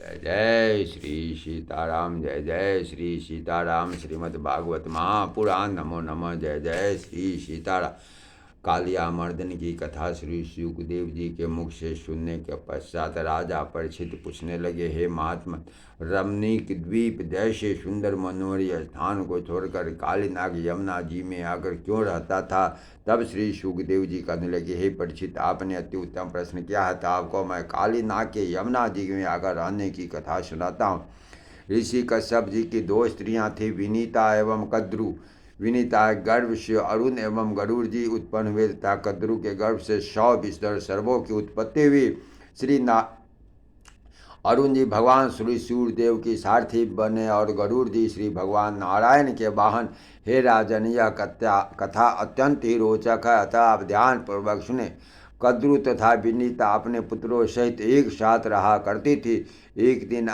जय जय श्री सीताराम, जय जय श्री सीताराम। श्रीमद् भागवत महापुराण। नमो नमः। जय जय श्री सीताराम। कालिया मर्दन की कथा श्री सुखदेव जी के मुख से सुनने के पश्चात राजा परीक्षित पूछने लगे, हे महात्मा, रमणीक द्वीप जैसे सुंदर मनोहरी स्थान को छोड़कर कालीनाग यमुना जी में आकर क्यों रहता था? तब श्री सुखदेव जी कहने लगे, हे परीक्षित, आपने अति उत्तम प्रश्न किया है। तो आपको मैं कालीनाग के यमुना जी में आकर रहने की कथा सुनाता हूँ। ऋषि कश्यप जी की दो स्त्रियां थीं, विनीता एवं कद्रु। विनीता के गर्भ से अरुण एवं गरुड़ जी उत्पन्न हुए तथा कद्रु के गर्भ से 100 विस्तर सर्वों की उत्पत्ति हुई। अरुण जी भगवान श्री सूर्यदेव की सारथी बने और गरुड़ जी श्री भगवान नारायण के वाहन। हे राजन, यह कथा अत्यंत ही रोचक है, अतः आप ध्यान पूर्वक सुने। कद्रु तथा विनीता अपने पुत्रों सहित एक साथ रहा करती थी। एक दिन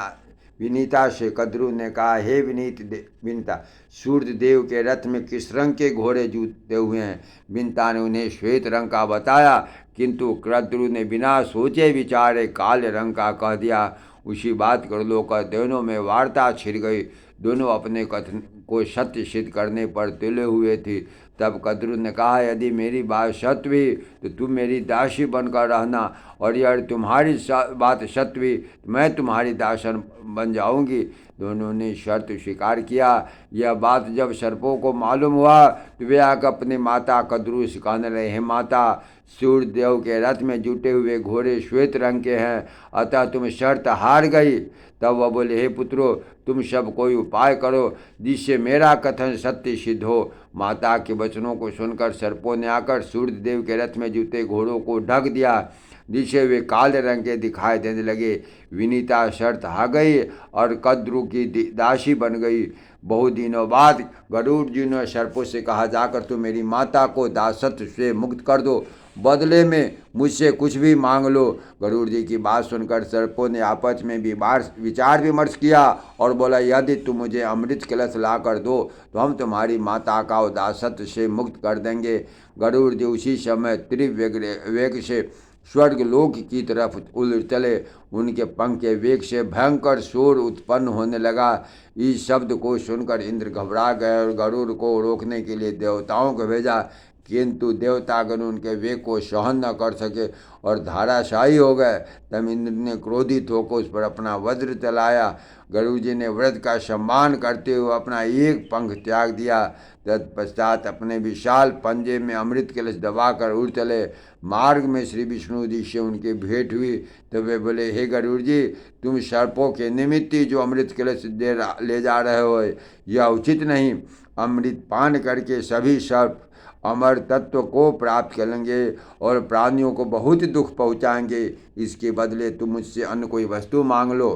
विनीता से कद्रु ने कहा, हे विनीता, सूर्य देव के रथ में किस रंग के घोड़े जूते हुए हैं? विनीता ने उन्हें श्वेत रंग का बताया, किंतु कद्रु ने बिना सोचे विचारे काले रंग का कह दिया। उसी बात को लेकर दोनों में वार्ता छिड़ गई। दोनों अपने कथन को सत्य सिद्ध करने पर तुले हुए थे। तब कद्रु ने कहा, यदि मेरी बात सत्य हुई तो तुम मेरी दासी बनकर रहना, और यदि तुम्हारी बात सत्य हुई तो मैं तुम्हारी दासन बन जाऊंगी। दोनों ने शर्त स्वीकार किया। यह बात जब सर्पों को मालूम हुआ तो वे आकर अपनी माता कद्रु से कहने लगे, हे माता, सूर्य देव के रथ में जुटे हुए घोड़े श्वेत रंग के हैं, अतः तुम शर्त हार गई। तब वह बोले, हे पुत्रो, तुम सब कोई उपाय करो जिससे मेरा कथन सत्य सिद्ध हो। माता के वचनों को सुनकर सर्पों ने आकर सूर्य देव के रथ में जुटे घोड़ों को ढक दिया, जिससे वे काले रंग के दिखाई देने लगे। विनीता शर्त हार गई और कद्रु की दासी बन गई। बहुत दिनों बाद गरुड़ जी ने सर्पों से कहा, जाकर तुम मेरी माता को दासत्व से मुक्त कर दो, बदले में मुझसे कुछ भी मांग लो। गरुड़ जी की बात सुनकर सर्पों ने आपस में विचार विमर्श किया और बोला, यदि तुम मुझे अमृत कलश ला कर दो तो हम तुम्हारी माता का दासत्व से मुक्त कर देंगे। गरुड़ जी उसी समय तीव्र वेग से स्वर्गलोक की तरफ उड़ चले। उनके पंख के वेग से भयंकर शोर उत्पन्न होने लगा। इस शब्द को सुनकर इंद्र घबरा गए और गरुड़ को रोकने के लिए देवताओं को भेजा, किंतु देवतागण उनके वेग को सहन न कर सके और धाराशायी हो गए। तब इंद्र ने क्रोधित होकर उस पर अपना वज्र चलाया। गरुड़ जी ने व्रत का सम्मान करते हुए अपना एक पंख त्याग दिया। तत्पश्चात अपने विशाल पंजे में अमृत कलश दबाकर उड़ चले। मार्ग में श्री विष्णु जी से उनकी भेंट हुई। तो वे बोले, हे गरुड़ जी, तुम सर्पों के निमित्त जो अमृत कलश ले जा रहे हो, यह उचित नहीं। अमृत पान करके सभी सर्प अमर तत्व को प्राप्त करेंगे और प्राणियों को बहुत दुख पहुँचाएंगे। इसके बदले तुम मुझसे अन्य कोई वस्तु मांग लो।